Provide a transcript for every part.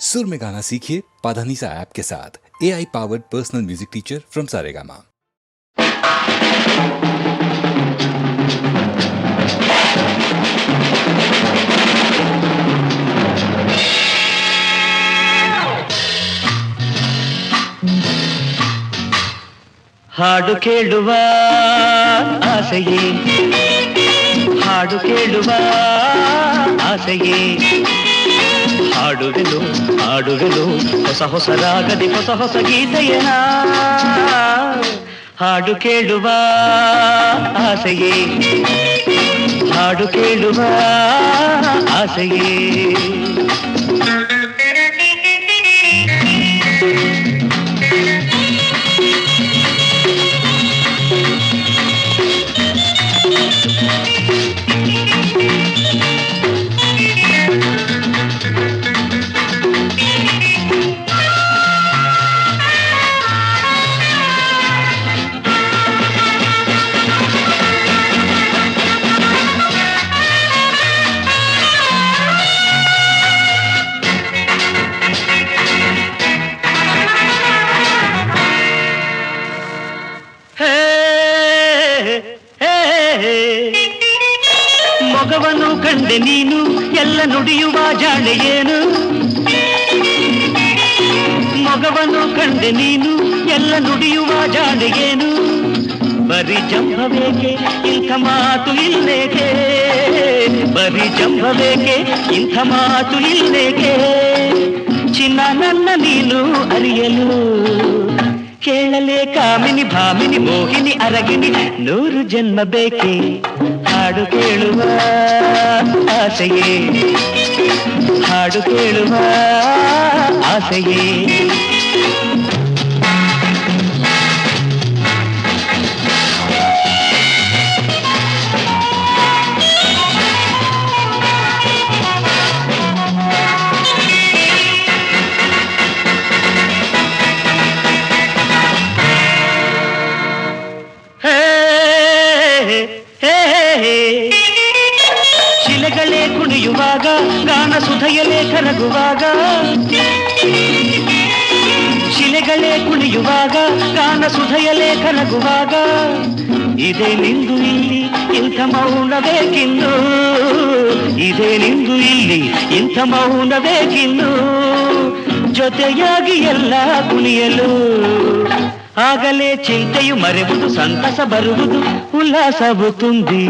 सुर में गाना सीखिए पाधानीसा ऐप के साथ। AI powered personal music teacher from Saregama. ಹಾಡು ಕೇಳುವ ಆಸೆಯೇ, ಹಾಡು ಕೇಳುವ ಆಸೆಯೇ, ಹಾಡುವೆನು ಹಾಡುವೆನು ಹೊಸ ಹೊಸ ರಾಗದಿ ಹೊಸ ಹೊಸ ಗೀತೆಯನ. ಹಾಡು ಕೇಳುವ ಆಸೆಯೇ, ಹಾಡು ಕೇಳುವ ಆಸೆಯೇ. ಮೊಗವನ್ನು ಕಂಡೆ ನೀನು ಎಲ್ಲ ನುಡಿಯುವ ಜಾಣೆಯೇನು, ಮೊಗವನ್ನು ಕಂಡೆ ನೀನು ಎಲ್ಲ ನುಡಿಯುವ ಜಾಣೆಯೇನು. ಬರೀ ಜಂಭವೇಕೆ ಇಂಥ ಮಾತು ಇಲ್ಲೇಕೆ, ಬರೀ ಜಂಭವೇಕೆ ಇಂಥ ಮಾತು ಇಲ್ಲೇಕೆ. ಚಿನ್ನ ನನ್ನ ನೀನು ಅರಿಯಲು ಕೇಳಲೇ ಕಾಮಿನಿ ಭಾಮಿನಿ ಮೋಹಿನಿ ಅರಗಿನಿ ನೂರು ಜನ್ಮ ಬೇಕೆ. ಹಾಡು ಕೇಳುವ ಆಸೆಯೇ, ಹಾಡು ಕೇಳುವ ಆಸೆಯೇ. ಶಿಲೆಗಳೇ ಕುಣಿಯುವಾಗ ಗಾನ ಸುಧೆಯಲೇ ಕರಗುವಾಗ, ಶಿಲೆಗಳೇ ಕುಣಿಯುವಾಗ ಗಾನ ಸುಧೆಯಲೇ ಕರಗುವಾಗ. ಇದೇ ನಿಂದು ಇಲ್ಲಿ ಇಂಥ ಮೌನ ಬೇಕಿನ್ನು, ಇದೇ ನಿಂದು ಇಲ್ಲಿ ಇಂಥ ಮೌನ ಬೇಕಿನ್ನು. ಜೊತೆಯಾಗಿ ಎಲ್ಲ ಕುಣಿಯಲು ಆಗಲೇ ಚಿಂತೆಯು ಮರೆಯುವುದು, ಸಂತಸ ಬರುವುದು, ಉಲ್ಲಾಸವು ತುಂಬಿ.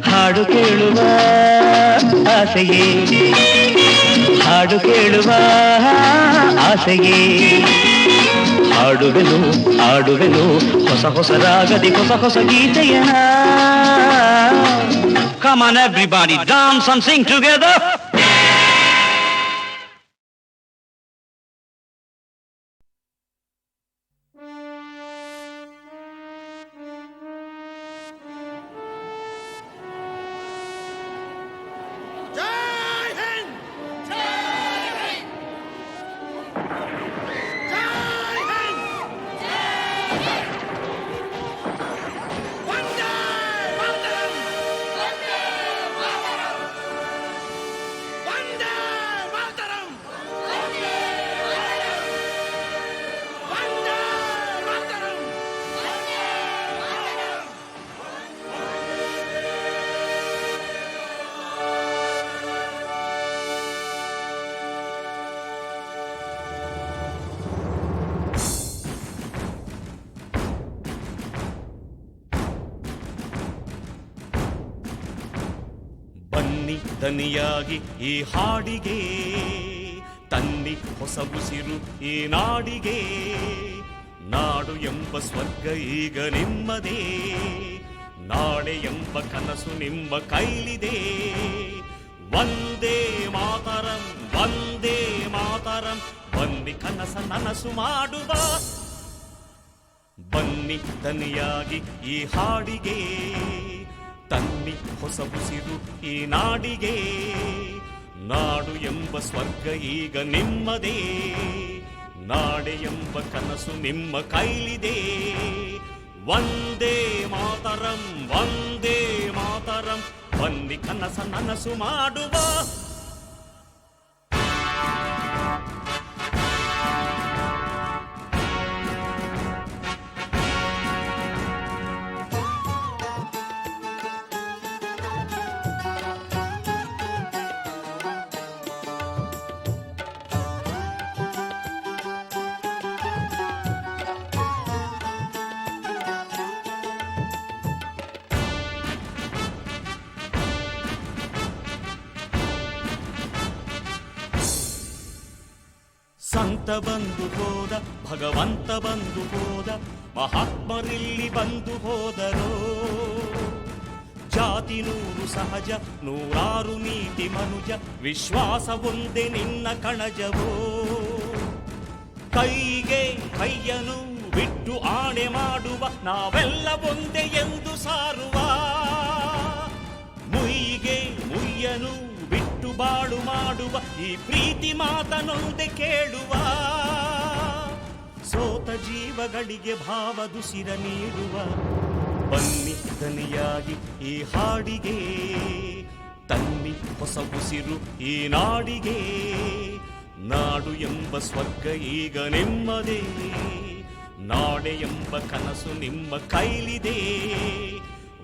ಹಾಡು ಕೇಳುವ ಆಸೆಯೇ, ಹಾಡು ಕೇಳುವ ಆಸೆಯೇ. ಹಾಡುವೆನು ಹಾಡುವೆನು ಹೊಸ ಹೊಸ ರಾಗದಿ ಹೊಸ ಹೊಸ ಗೀತೆಯನ. Come on everybody, dance and sing together. ಬನ್ನಿ ದನಿಯಾಗಿ ಈ ಹಾಡಿಗೆ, ತನ್ನಿ ಹೊಸ ಉಸಿರು ಈ ನಾಡಿಗೆ. ನಾಡು ಎಂಬ ಸ್ವರ್ಗ ಈಗ ನಿಮ್ಮದೇ, ನಾಳೆ ಎಂಬ ಕನಸು ನಿಮ್ಮ ಕೈಲಿದೆ. ವಂದೇ ಮಾತರಂ, ವಂದೇ ಮಾತರಂ. ಬನ್ನಿ ಕನಸ ನನಸು ಮಾಡುವ, ಬನ್ನಿ ದನಿಯಾಗಿ ಈ ಹಾಡಿಗೆ, ತನ್ನಿ ಹೊಸ ಉಸಿರು ಈ ನಾಡಿಗೆ. ನಾಡು ಎಂಬ ಸ್ವರ್ಗ ಈಗ ನಿಮ್ಮದೇ, ನಾಡೆ ಎಂಬ ಕನಸು ನಿಮ್ಮ ಕೈಲಿದೆ. ವಂದೇ ಮಾತರಂ, ವಂದೇ ಮಾತರಂ. ಬನ್ನಿ ಕನಸ ನನಸು ಮಾಡುವ. ಸಂತ ಬಂದು ಹೋದ, ಭಗವಂತ ಬಂದು ಹೋದ, ಮಹಾತ್ಮರಿಲ್ಲಿ ಬಂದು ಹೋದರೋ. ಜಾತಿ ನೂರು ಸಹಜ, ನೂರಾರು ನೀತಿ ಮನುಜ, ವಿಶ್ವಾಸ ಒಂದೇ ನಿನ್ನ ಕಣಜವೋ. ಕೈಗೆ ಕೈಯನು ಬಿಟ್ಟು ಆಣೆ ಮಾಡುವ, ನಾವೆಲ್ಲ ಒಂದೇ ಎಂದು ಸಾರುವ. ಮುಯ್ಯಿಗೆ ಮುಯ್ಯನು ಬಿಟ್ಟು ಬಾಳು ಮಾಡುವ, ಈ ಪ್ರೀತಿ ಮಾತನೊಂದೆ ಕೇಳುವ. ಸೋತ ಜೀವಗಳಿಗೆ ಭಾವದುಸಿರ ನೀಡುವ, ಬನ್ನಿ ದನಿಯಾಗಿ ಈ ಹಾಡಿಗೆ, ತನ್ನಿ ಹೊಸ ಉಸಿರು ಈ ನಾಡಿಗೆ. ನಾಡು ಎಂಬ ಸ್ವರ್ಗ ಈಗ ನಿಮ್ಮದೇ, ನಾಡೆ ಎಂಬ ಕನಸು ನಿಮ್ಮ ಕೈಲಿದೆ.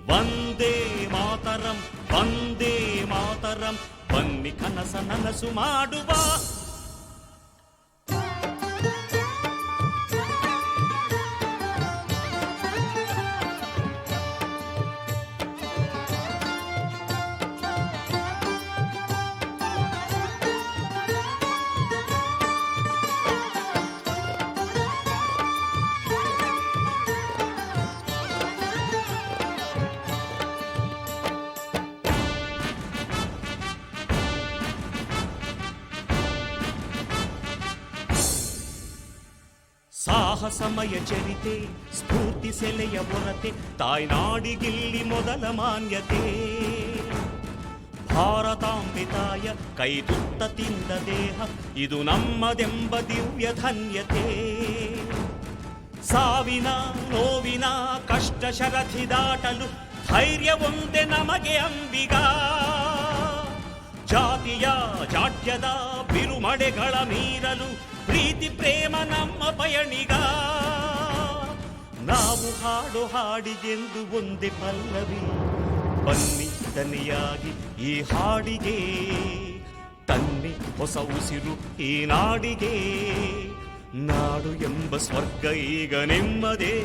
ವಂದೇ ಮಾತರಂ, ವಂದೇ ಮಾತರಂ, ಬನ್ನಿ ಕನಸ ನನಸು ಮಾಡುವ. ಸಾಹಸಮಯ ಚರಿತೆ, ಸ್ಫೂರ್ತಿ ಸೆಲೆಯ ಹೊರತೆ, ತಾಯ್ನಾಡಿಗಿಲ್ಲಿ ಮೊದಲ ಮಾನ್ಯತೆ. ಭಾರತಾಂಬೆ ತಾಯ ಕೈ ತುತ್ತ ತಿಂದ ದೇಹ, ಇದು ನಮ್ಮದೆಂಬ ದಿವ್ಯ ಧನ್ಯತೆ. ಸಾವಿನ ನೋವಿನ ಕಷ್ಟ ಶರಥಿ ದಾಟಲು ಧೈರ್ಯ ಒಂದೇ ನಮಗೆ ಅಂಬಿಗ. ಜಾತಿಯ ಜಾಡ್ಯದ ಬಿರುಮಡೆಗಳ ಮೀರಲು ಪ್ರೀತಿ ಪ್ರೇಮ ನಮ್ಮ ಪಯಣಿಗ. ನಾವು ಹಾಡು ಹಾಡಿಗೆಂದು ಒಂದೇ ಪಲ್ಲವಿ, ಬನ್ನಿ ದನಿಯಾಗಿ ಈ ಹಾಡಿಗೆ, ತನ್ನಿ ಹೊಸ ಉಸಿರು ಈ ನಾಡಿಗೆ. ನಾಡು ಎಂಬ ಸ್ವರ್ಗ ಈಗ ನಿಮ್ಮದೇ,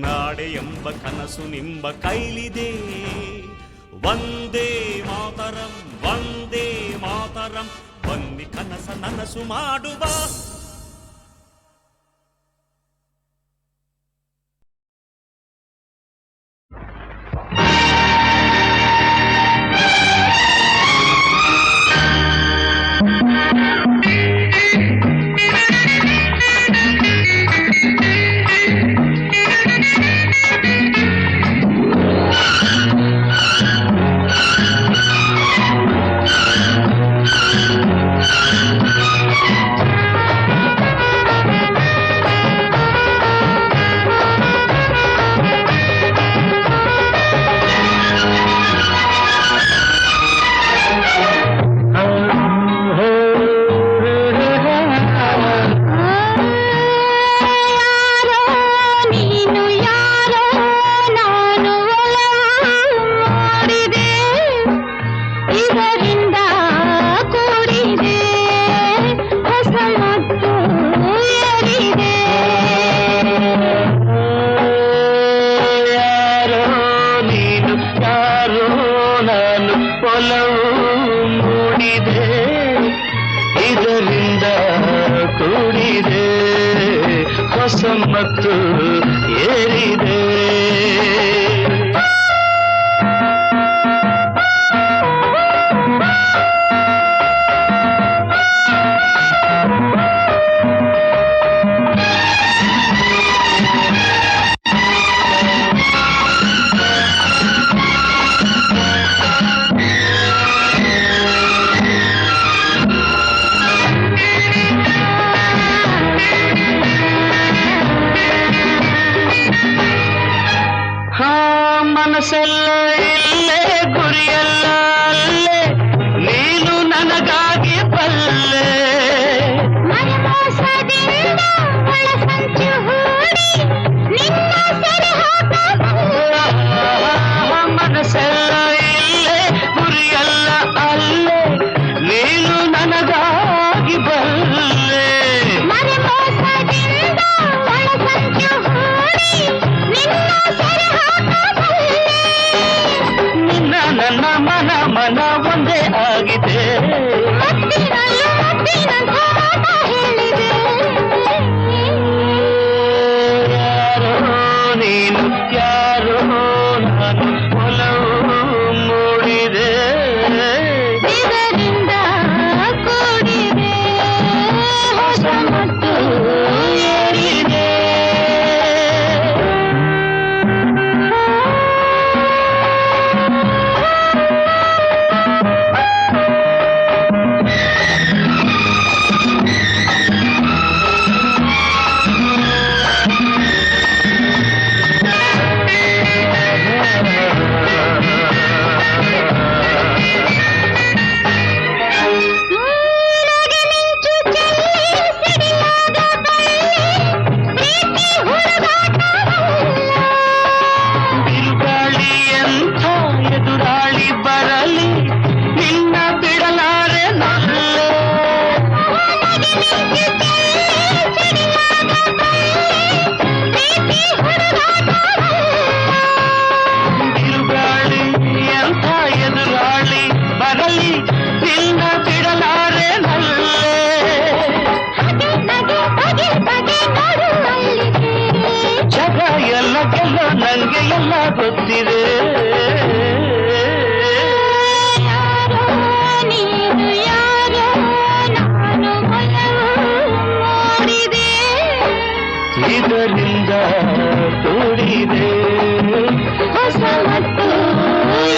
ನಾಡೆ ಎಂಬ ಕನಸು ನಿಮ್ಮ ಕೈಲಿದೆ. ವಂದೇ ಮಾತರಂ, ವಂದೇ ಮಾತರಂ, ಬನ್ನಿ ಕನಸ ನನಸು ಮಾಡುವ. ಮತ್ತು ಏರಿದೆ. ಮನಸ್ಸೆಲ್ಲ ಇಲ್ಲೇ, ಗುರಿಯಲ್ಲ ಅಲ್ಲೇ, ನೀನು ನನಗಾಗಿ ಬಲ್ಲೆ. ಮನಸ್ಸೆಲ್ಲ ಇಲ್ಲೇ, ಗುರಿಯಲ್ಲ ಅಲ್ಲೇ, ನೀನು ನನಗಾಗಿ ಬಲ್ಲೆ. ಗೊತ್ತಿದೆ. ಯಾರೋ ನೀನು ಯಾರೋ ನಾನು ಒಲವು ಮಾಡಿದೆ. ಇದರಿಂದ ಕೂಡಿದೆ ಹೊಸ ಮತ್ತು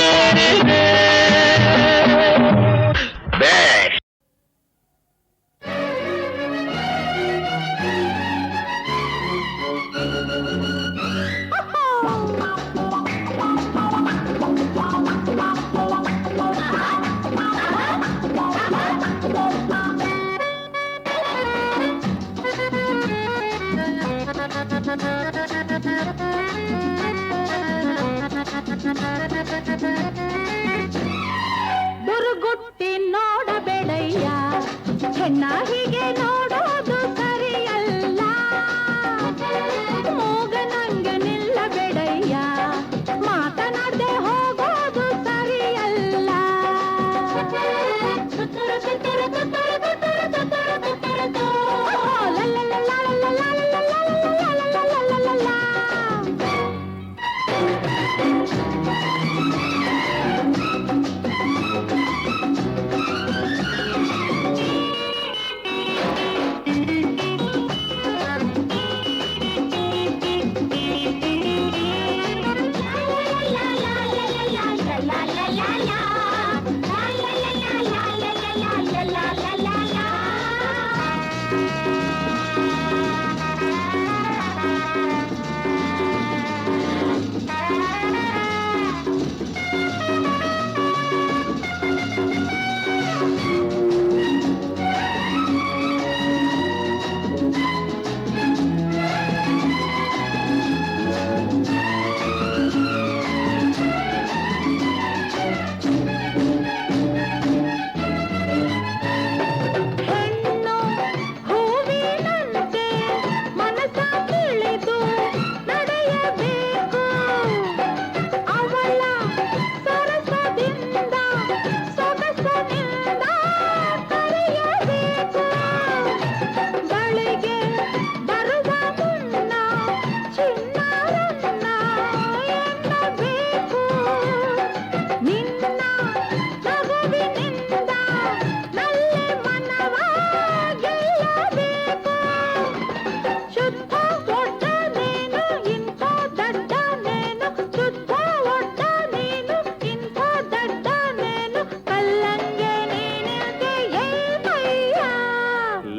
ಏರಿದೆ. ದುರ್ಗುಟ್ಟಿ ನೋಡಬೇಡಯ್ಯ, ಹೆಣ್ಣ ಹೀಗೆ ನೋಡೋದು ಸರಿಯಲ್ಲ. ಮೂಗನಂಗೆ ನಿಲ್ಲಬೇಡಯ್ಯ, ಮಾತನಾಡದೆ ಹೋಗೋದು ಸರಿಯಲ್ಲ. ತುತ್ತೂರು ತುತ್ತೂರು ತುತ್ತೂರು ತುತ್ತೂರು ತುತ್ತೂರು ತುತ್ತೂರು ತು.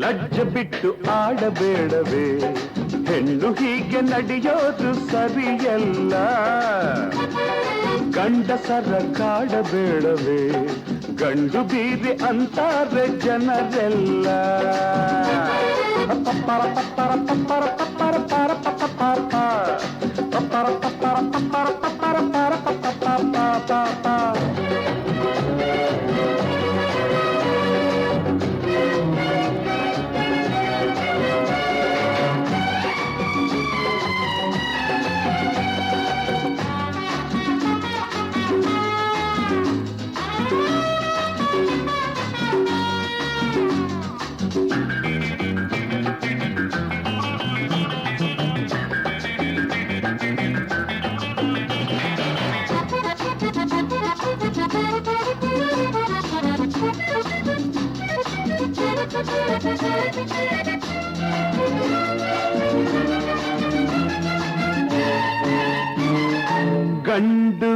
ಲಜ್ಜೆ ಬಿಟ್ಟು ಆಡಬೇಡವೇ, ಹೆಣ್ಣು ಹೀಗೆ ನಡೆಯೋದು ಸರಿಯಲ್ಲ. ಗಂಡಸರ ಕಾಡಬೇಡವೇ, ಗಂಡು ಬೀದಿ ಅಂತಾರೆ ಜನರೆಲ್ಲ. ಪಪ್ಪರ ಪಪ್ಪರ ಪಪ್ಪರ ಪಪ್ಪರ ಪರ ಪಪ್ಪರ ಪಪ್ಪರ ಪಪ್ಪರ ಪಪ್ಪರ ಪಪ್ಪರ ಪರ ಪಪ್ಪ. ಗಂಡು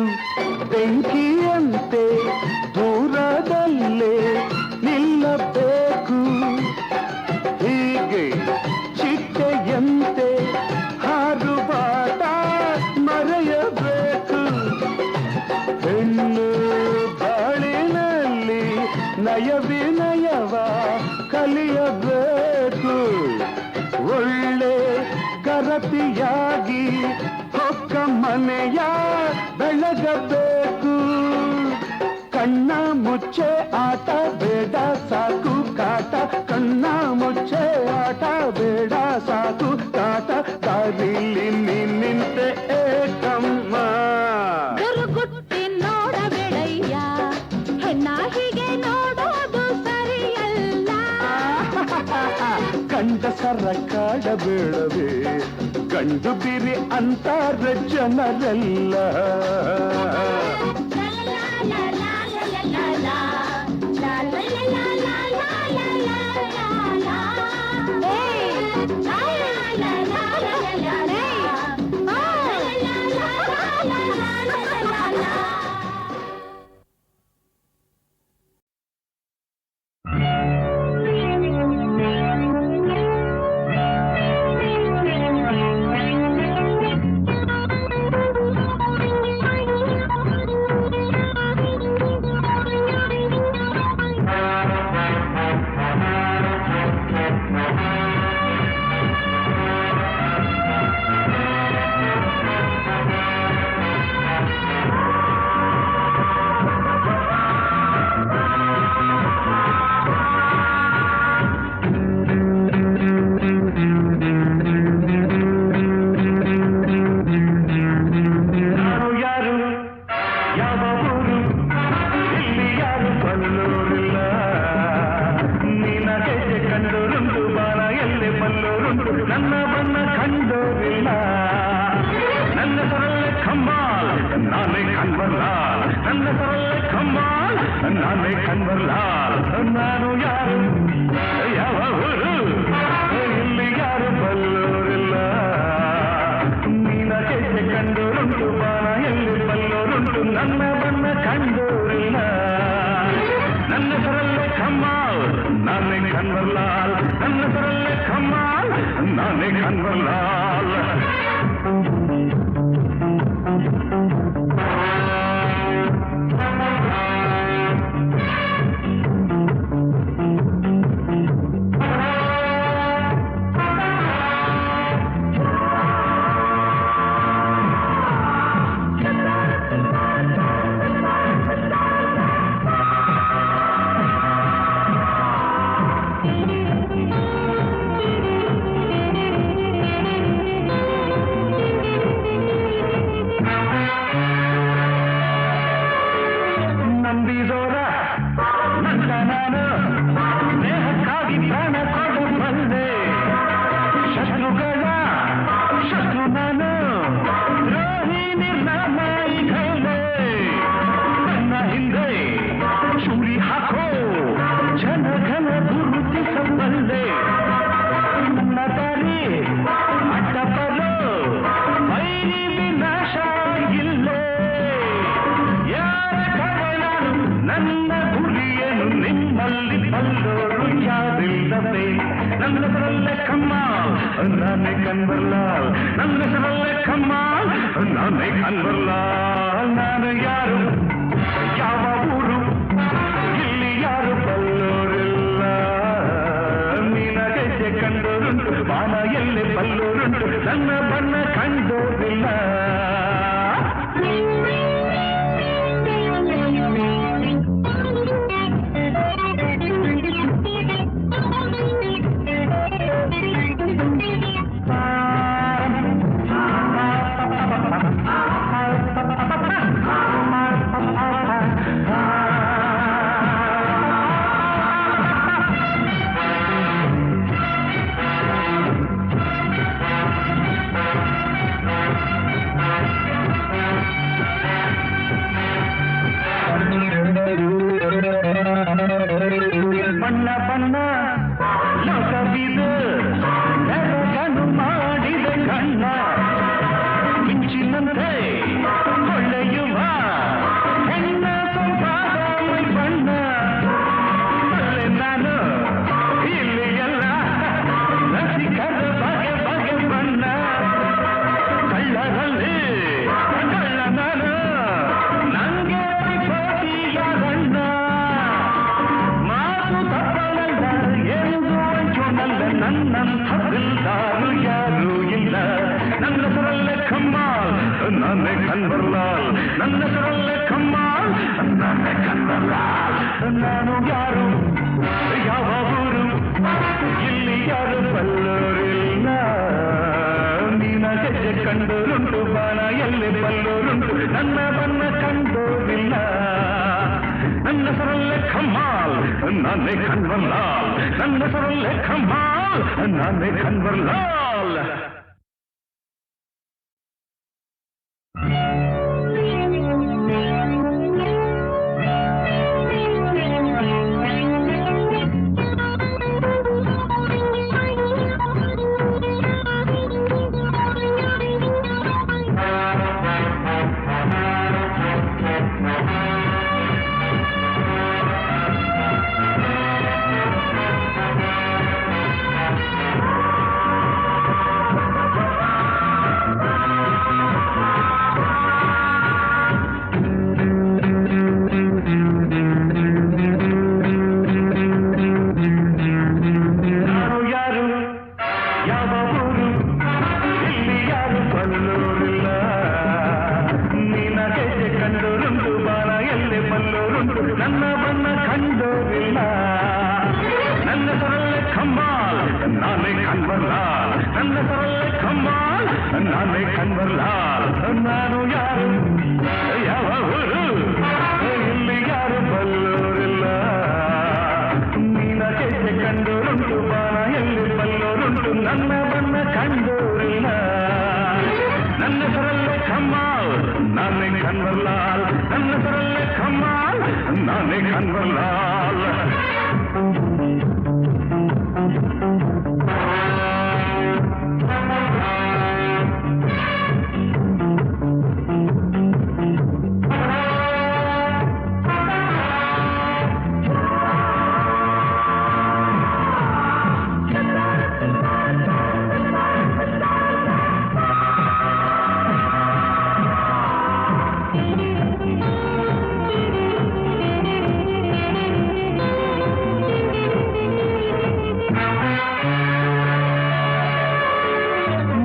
ಬೆಂಕಿಯಂತೆ ದೂರದಲ್ಲೇ ನಿಲ್ಲಬೇಕು, ಹೀಗೆ ಚಿಟ್ಟೆಯಂತೆ ಹಾರುವಾಟ ಮರೆಯಬೇಕು. ಹೆಣ್ಣು ಬಾಳಿನಲ್ಲಿ ನಯವಿನಯವ ಕಲಿಯಬೇಕು, ಒಳ್ಳೆ ಗರತಿಯಾಗಿ ಹೊಕ್ಕ ಮನೆಯ ಬೆಳಗಬೇಕು. ಕಣ್ಣ ಮುಚ್ಚೆ ಆಟ ಬೇಡ ಸಾಕು ಕಾಟ, ಕಣ್ಣ ಮುಚ್ಚೆ ಆಟ ಬೇಡ ಸಾಕು ಕಾಟ, ದಾರಿಲಿ ನಿಂತೆ ಏಕಮ್ಮ. ದುರ್ಗುಟ್ಟಿ ನೋಡಬೇಡಯ್ಯ, ಹೆಣ್ಣ ಹೀಗೆ ನೋಡೋದು ಸರಿಯಲ್ಲ. ಗಂಡಸರ ಕಾಡಬೇಡವೇ ಗಂಡು ಬಿರಿ ಅಂತಾರ ಜನರೆಲ್ಲ ನಾನು ಯಾರು ಯಾವ ಊರು ಇಲ್ಲಿ ಯಾರು ಬಲ್ಲೋರಿಲ್ಲ ನೀನ ಹೆಜ್ಜೆ ಕಂಡೋರುಂಟು ಬಾಣ ಎಲ್ಲಿ ಬಲ್ಲೋರುಂಟು ನನ್ನ ಬಣ್ಣ ಕಂಡೋರಿಲ್ಲ ನನ್ನ ಸರಲ್ಲೇ ಕಮ್ಮಾಲ್ ನಾನೇ ಕಣ್ವಲ್ಲ ನನ್ನ ಸರಲ್ಲೇ ಕಮ್ಮಾಲ್ ಕಮ್ಮಾಲ್ ನಾನೇ ಕನ್ವರ್ಲಾಲ್. ನಾನೇ ಕನ್ವರ್ಲಾಲ್. ನಾನು ಯಾರು ಯಾವ ಊರು ಇಲ್ಲಿ ಯಾರು ಬಲ್ಲೋರಿಲ್ಲ. ನೀನ ಕೆಟ್ಟೆ ಕಂಡೋರುಂಟು ಬಾಣ ಎಲ್ಲಿ ಬಲ್ಲೋರುಂಟು ನನ್ನ ಬಣ್ಣ ಕಂಡೋರಿಲ್ಲ. ನನ್ನ ಹೆಸರಲ್ಲೇ ಕಮ್ಮಾಲ್ ನಾನೇ ಕನ್ವರ್ಲಾಲ್. ನನ್ನ ಹೆಸರಲ್ಲೇ ಕಮ್ಮಾಲ್ ನಾನೇ ಕನ್ವರ್ಲಾಲ್.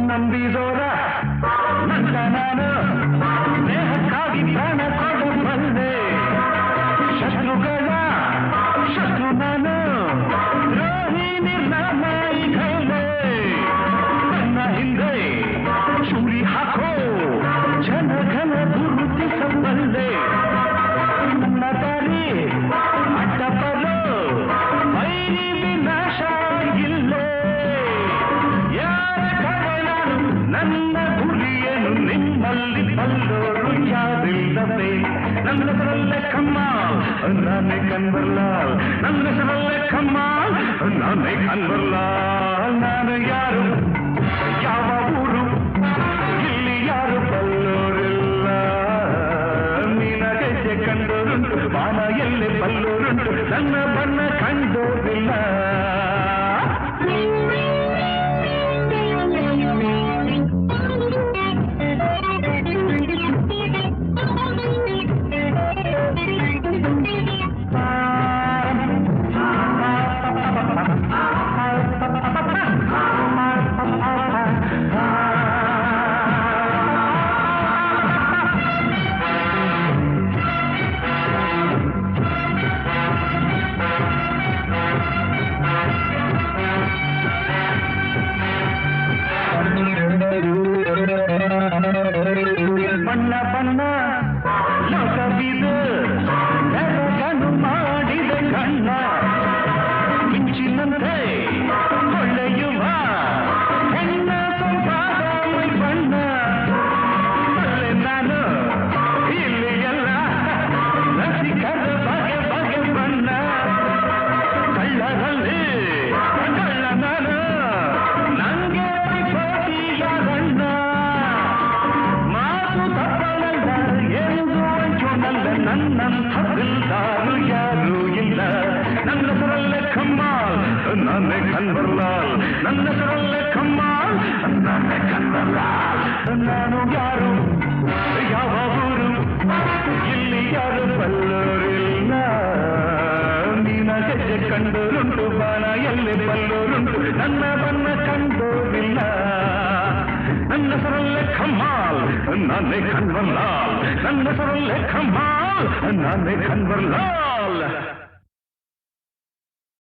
ನಂಬಿದೋರ ನನ್ನ ನಾನು ಸ್ನೇಹಕ್ಕಾಗಿ ಪ್ರಾಣ ಕೊಡು ಬಂದೆ. ಶತ್ರುಗಳ ಶತ್ರು ನಾನು ದ್ರೋಹಿ ನಿರ್ನಾಯಿಗಳೇ. ನನ್ನ ಹಿಂದೆ ಚೂರಿ ಹಾಕೋ ಜನಗಣ ಗುರುತಿಸಬಲ್ಲೆ. ನನ್ನ ದಾರಿ ಅಡ್ಡಬರೋ ವೈರಿ ವಿನಾಶ ಇಲ್ಲೇ. ನನ್ನ ಗುರಿಯನ್ನು ನಿಮ್ಮಲ್ಲಿ ಬಲ್ಲೋರು ಯಾರಿಲ್ಲವೇ. ನನ್ನ ಹೆಸರಲ್ಲೇ ಕಮ್ಮಾಲ್ ನಾನೇ ಕನ್ವರ್ಲಾಲ್. ನನ್ನ ಹೆಸರಲ್ಲೇ ಕಮ್ಮಾಲ್ ನಾನೇ ಕನ್ವರ್ಲಾಲ್. ನಾನು ಯಾರು ಯಾವ ಊರು ಇಲ್ಲಿ ಯಾರು ಬಲ್ಲೋರಿಲ್ಲ. ನೀನ ಗೆಜ್ಜೆ ಕಂಡೋರುಂಟು ಬಾಣ ಎಲ್ಲಿ ಬಲ್ಲೋರುಂಟು ನನ್ನ ಬಣ್ಣ ಕಂಡೋರಿಲ್ಲ. ಬಣ್ಣ ಬಣ್ಣ ಲೋಕವಿದು ಬೆಳಗನು ಮಾಡಿದ ಕಣ್ಣ. ಮಿಂಚಿನಂತೆ ಹೊಳೆಯುವ ಹೆಣ್ಣ ಸಂಪಾದ ಬಣ್ಣ. ಅಲ್ಲೇ ನಾನು ಇಲ್ಲಿ ಎಲ್ಲ ರಸಿಕರ ಬಗೆ ಬಗೆ ಬಣ್ಣ. ಕಳ್ಳರಲ್ಲಿ ಕಳ್ಳ ನಾನು ನಂಗೆ ಪೈಪೋಟಿಯ ಬಣ್ಣ. ನನ್ನಂಥದಿಲ್ದಾರು ಯಾರೂ ಇಲ್ಲ. ನನ್ನ ಹೆಸರಲ್ಲೇ ಕಮ್ಮಾಲ್ ನಾನೇ ಕನ್ವರ್ಲಾಲ್. ನನ್ನ ಹೆಸರಲ್ಲೇ ಕಮ್ಮಾಲ್ ನಾನೇ ಕನ್ವರ್ಲಾಲ್. ನಾನು ಯಾರು ಯಾವ ಊರು ಇಲ್ಲಿ ಯಾರು ಬಲ್ಲೋರಿಲ್ಲ. ನೀನ ಗೆಜ್ಜೆ ಕಂಡೋರುಂಟು ಬಾಣ ಎಲ್ಲಿ ಬಲ್ಲೋರುಂಟು ನನ್ನ ಬಣ್ಣ ಕಂಡೋರಿಲ್ಲ. ನನ್ನ ಹೆಸರಲ್ಲೇ ಕಮ್ಮಾಲ್ ನಾನೇ ಕನ್ವರ್ಲಾಲ್. ನನ್ನ ಹೆಸರಲ್ಲೇ ಕಮ್ಮಾಲ್ ನಾನೇ ಕನ್ವರ್ಲಾಲ್.